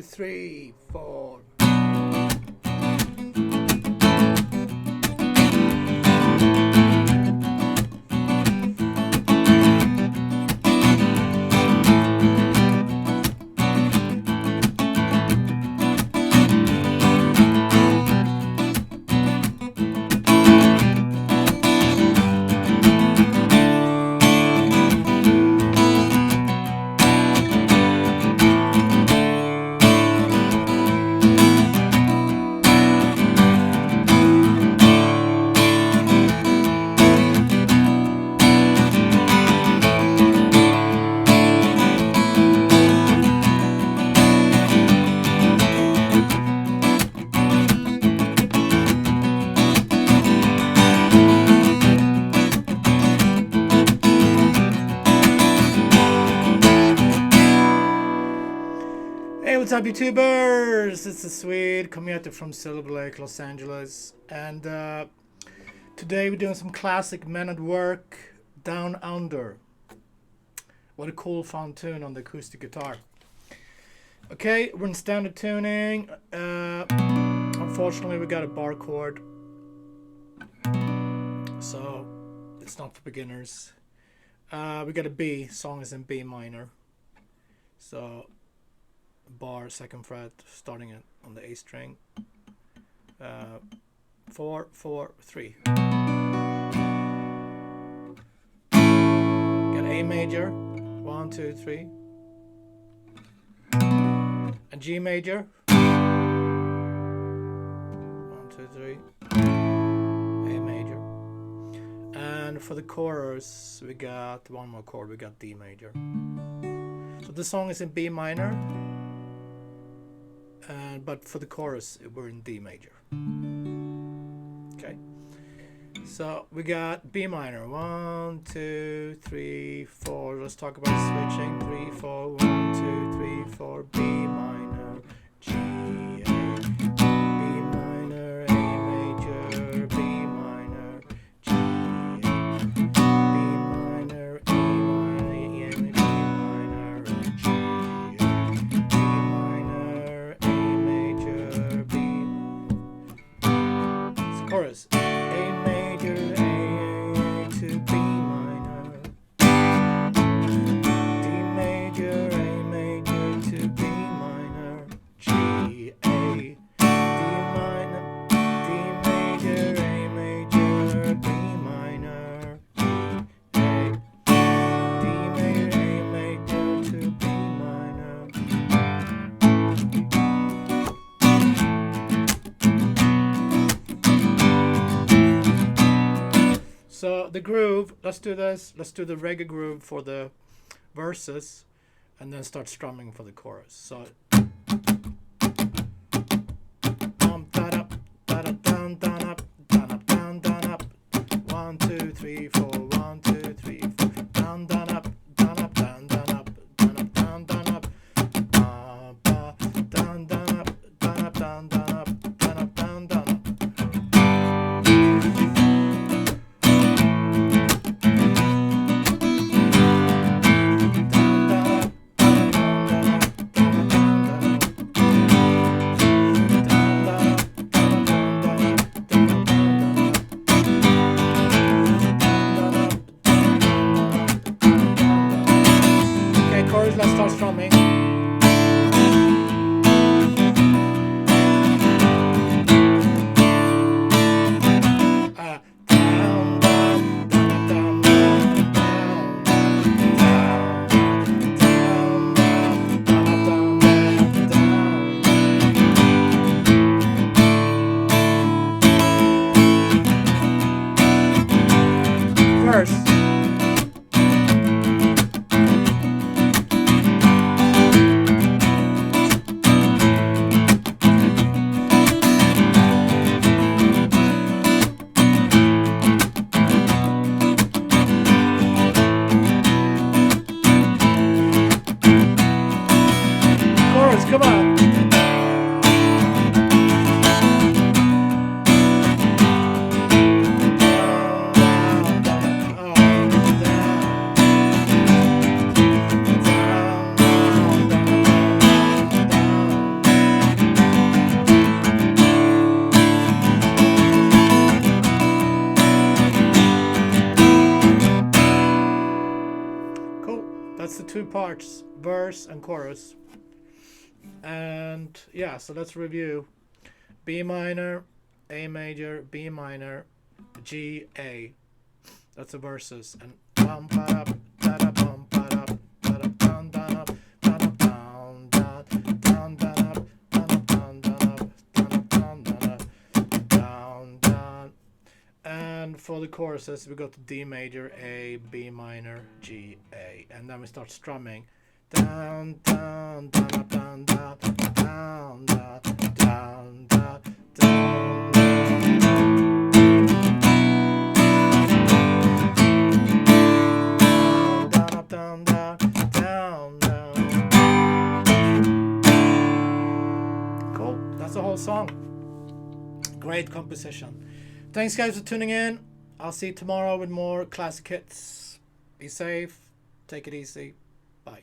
3, 4. What's up, YouTubers? It's the Swede coming at you from Silver Lake, Los Angeles, and today we're doing some classic Men at Work, Down Under. What a cool, fun tune on the acoustic guitar. Okay, we're in standard tuning. Unfortunately, we got a bar chord, so it's not for beginners. We got a B. Song is in B minor, so bar, second fret, starting it on the A string. 4, 4, 3. Got A major, 1, 2, 3. And G major, 1, 2, 3. A major. And for the chorus, we got one more chord. We got D major. So the song is in B minor. But for the chorus, we're in D major. Okay. So we got B minor. 1, 2, 3, 4. Let's talk about switching. 3, 4. 1, 2, 3, 4. B minor. G, A. B minor. A major. B minor. G, A. B minor. A minor. E minor. G, A. B minor. Chorus. A major, A to B minor. D major, A major to B minor. G, A. D minor, D major, A major, B minor. G, A. D major, A major to B minor. So the groove, let's do this. Let's do the reggae groove for the verses and then start strumming for the chorus. So down up, down up, down up, down up, down up. 1, 2, 3, 4. 1, 2, 3, 4. Down up, down up, down up, down up, down up. Down up, down up, down up, down up, down up. two parts, verse and chorus. And yeah, so let's review. B minor, A major, B minor, G, A. That's the verses. And bum ba da da bum ba da da down down up down down down down down up down down down down. And for the choruses, we go to D major, A, B minor, G, A, and then we start strumming. Down down down up down down down down down down down. Down, down, down, down. Cool. That's the whole song. Great composition. Thanks, guys, for tuning in. I'll see you tomorrow with more classic hits. Be safe. Take it easy. Bye.